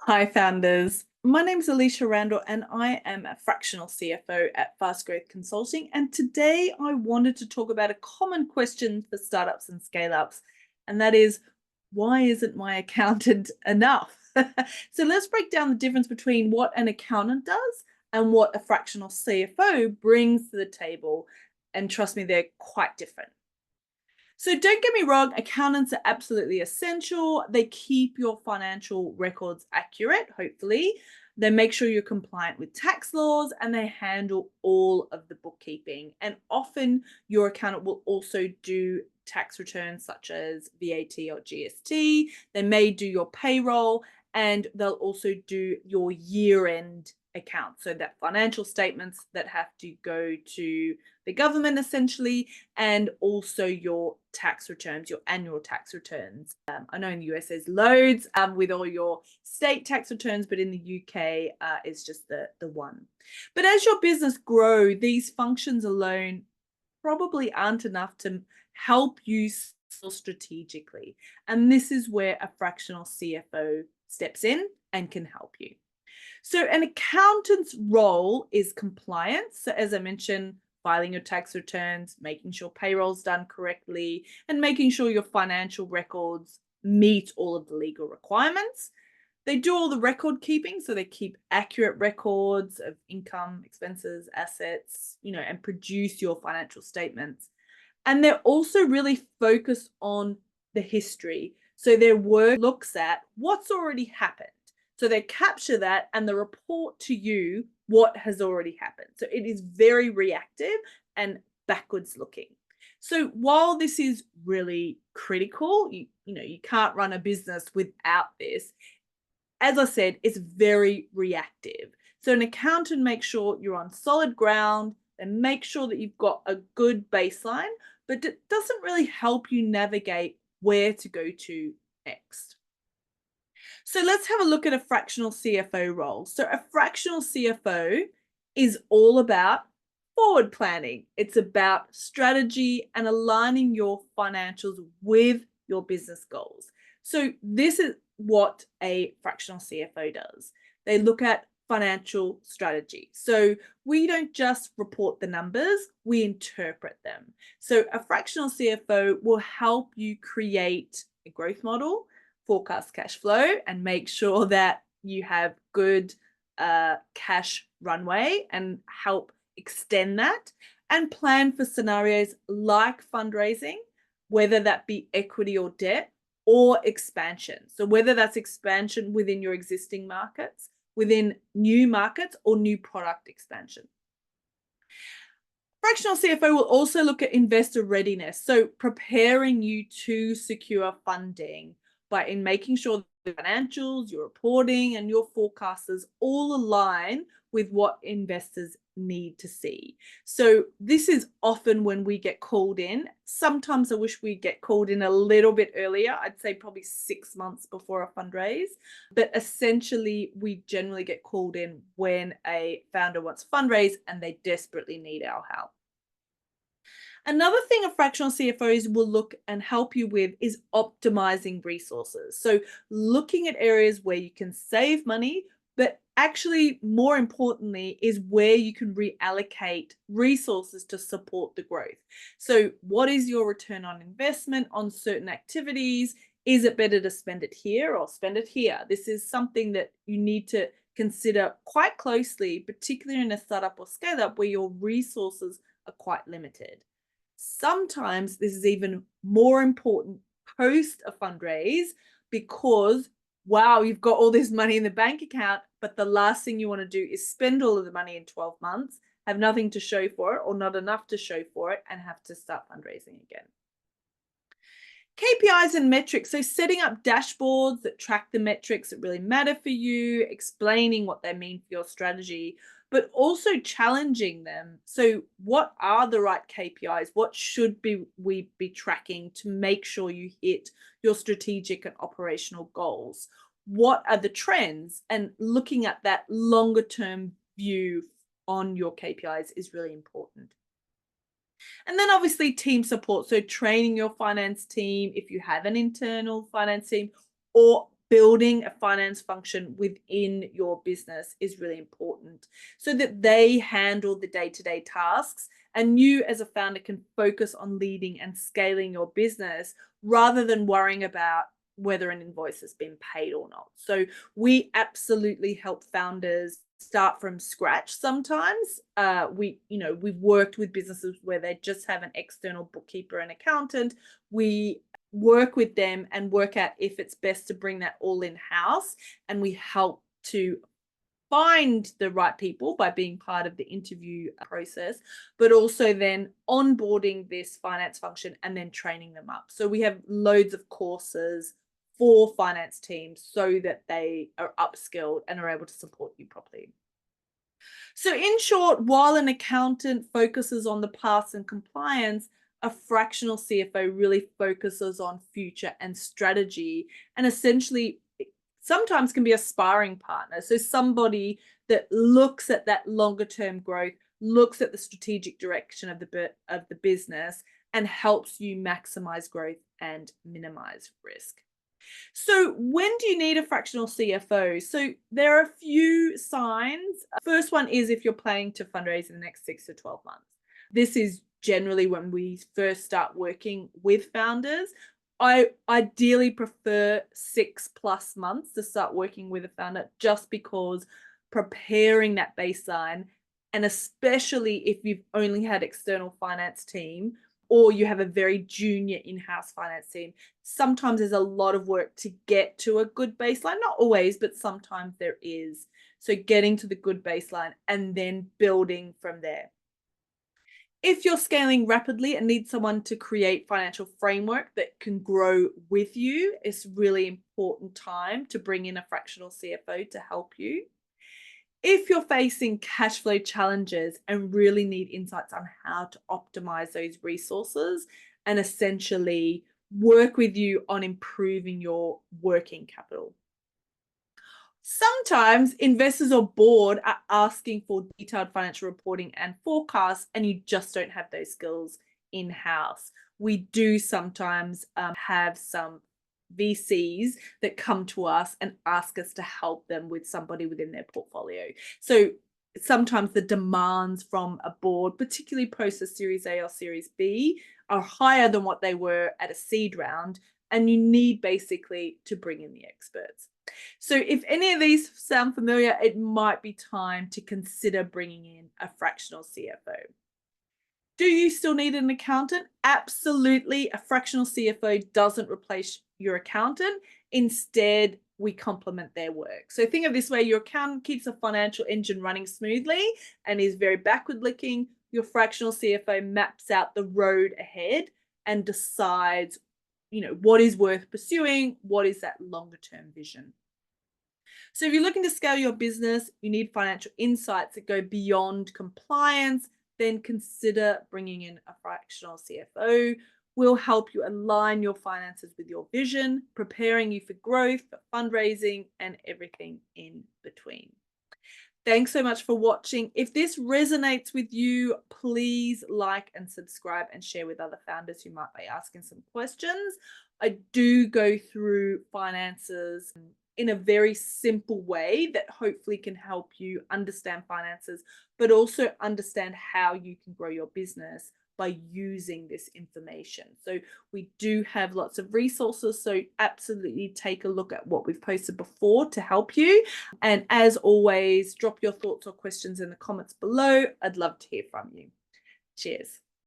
Hi, founders. My name is Alysha Randall, and I am a fractional CFO at Fast Growth Consulting. And today I wanted to talk about a common question for startups and scale ups, and that is, why isn't my accountant enough? So let's break down the difference between what an accountant does and what a fractional CFO brings to the table. And trust me, they're quite different. So don't get me wrong, accountants are absolutely essential. They keep your financial records accurate, hopefully. They make sure you're compliant with tax laws and they handle all of the bookkeeping. And often your accountant will also do tax returns such as VAT or GST. They may do your payroll and they'll also do your year-end account. So that financial statements that have to go to the government essentially, and also your tax returns, your annual tax returns. I know in the US there's loads with all your state tax returns, but in the UK it's just the one. But as your business grow, these functions alone probably aren't enough to help you scale strategically. And this is where a fractional CFO steps in and can help you. So, an accountant's role is compliance. So, as I mentioned, filing your tax returns, making sure payroll's done correctly, and making sure your financial records meet all of the legal requirements. They do all the record keeping, so they keep accurate records of income, expenses, assets, and produce your financial statements. And they're also really focused on the history. So their work looks at what's already happened. So they capture that and they report to you what has already happened. So it is very reactive and backwards looking. So while this is really critical, you can't run a business without this. As I said, it's very reactive. So an accountant makes sure you're on solid ground and make sure that you've got a good baseline, but it doesn't really help you navigate where to go to next. So let's have a look at a fractional CFO role. So a fractional CFO is all about forward planning. It's about strategy and aligning your financials with your business goals. So this is what a fractional CFO does. They look at financial strategy. So we don't just report the numbers, we interpret them. So a fractional CFO will help you create a growth model, forecast cash flow, and make sure that you have good cash runway and help extend that, and plan for scenarios like fundraising, whether that be equity or debt, or expansion. So whether that's expansion within your existing markets, within new markets, or new product expansion. Fractional CFO will also look at investor readiness, so preparing you to secure funding in making sure the financials, your reporting, and your forecasters all align with what investors need to see. So this is often when we get called in. Sometimes I wish we get called in a little bit earlier. I'd say probably 6 months before a fundraise. But essentially, we generally get called in when a founder wants fundraise and they desperately need our help. Another thing a fractional CFOs will look and help you with is optimizing resources. So looking at areas where you can save money, but actually more importantly is where you can reallocate resources to support the growth. So what is your return on investment on certain activities? Is it better to spend it here or spend it here? This is something that you need to consider quite closely, particularly in a startup or scale up where your resources are quite limited. Sometimes this is even more important post a fundraise because, wow, you've got all this money in the bank account, but the last thing you want to do is spend all of the money in 12 months, have nothing to show for it or not enough to show for it, and have to start fundraising again. KPIs and metrics. So setting up dashboards that track the metrics that really matter for you, explaining what they mean for your strategy, but also challenging them. So what are the right KPIs? What should we be tracking to make sure you hit your strategic and operational goals? What are the trends? And looking at that longer term view on your KPIs is really important. And then obviously team support. So training your finance team if you have an internal finance team, or building a finance function within your business is really important so that they handle the day-to-day tasks and you as a founder can focus on leading and scaling your business rather than worrying about whether an invoice has been paid or not. So we absolutely help founders start from scratch sometimes. We've worked with businesses where they just have an external bookkeeper and accountant. We work with them and work out if it's best to bring that all in-house, and we help to find the right people by being part of the interview process, but also then onboarding this finance function and then training them up. So we have loads of courses for finance teams so that they are upskilled and are able to support you properly. So in short, while an accountant focuses on the past and compliance, a fractional CFO really focuses on future and strategy, and essentially sometimes can be a sparring partner. So somebody that looks at that longer term growth, looks at the strategic direction of the business, and helps you maximize growth and minimize risk. So when do you need a fractional CFO? So there are a few signs. First one is if you're planning to fundraise in the next 6 to 12 months. This is generally when we first start working with founders. I ideally prefer 6+ months to start working with a founder, just because preparing that baseline, and especially if you've only had external finance team or you have a very junior in-house finance team, sometimes there's a lot of work to get to a good baseline. Not always, but sometimes there is. So getting to the good baseline and then building from there. If you're scaling rapidly and need someone to create financial framework that can grow with you, it's really important time to bring in a fractional CFO to help you. If you're facing cash flow challenges and really need insights on how to optimize those resources and essentially work with you on improving your working capital. Sometimes investors or board are asking for detailed financial reporting and forecasts, and you just don't have those skills in-house. We do sometimes have some VCs that come to us and ask us to help them with somebody within their portfolio. So sometimes the demands from a board, particularly post a Series A or Series B, are higher than what they were at a seed round, and you need basically to bring in the experts. So if any of these sound familiar, it might be time to consider bringing in a fractional CFO. Do you still need an accountant? Absolutely. A fractional CFO doesn't replace your accountant. Instead, we complement their work. So think of this way: your accountant keeps a financial engine running smoothly and is very backward looking. Your fractional CFO maps out the road ahead and decides, what is worth pursuing, what is that longer term vision. So if you're looking to scale your business, you need financial insights that go beyond compliance, then consider bringing in a fractional CFO. We'll help you align your finances with your vision, preparing you for growth, for fundraising, and everything in between. Thanks so much for watching. If this resonates with you, please like and subscribe and share with other founders who might be asking some questions. I do go through finances in a very simple way that hopefully can help you understand finances, but also understand how you can grow your business by using this information. So we do have lots of resources, so absolutely take a look at what we've posted before to help you. And as always, drop your thoughts or questions in the comments below. I'd love to hear from you. Cheers.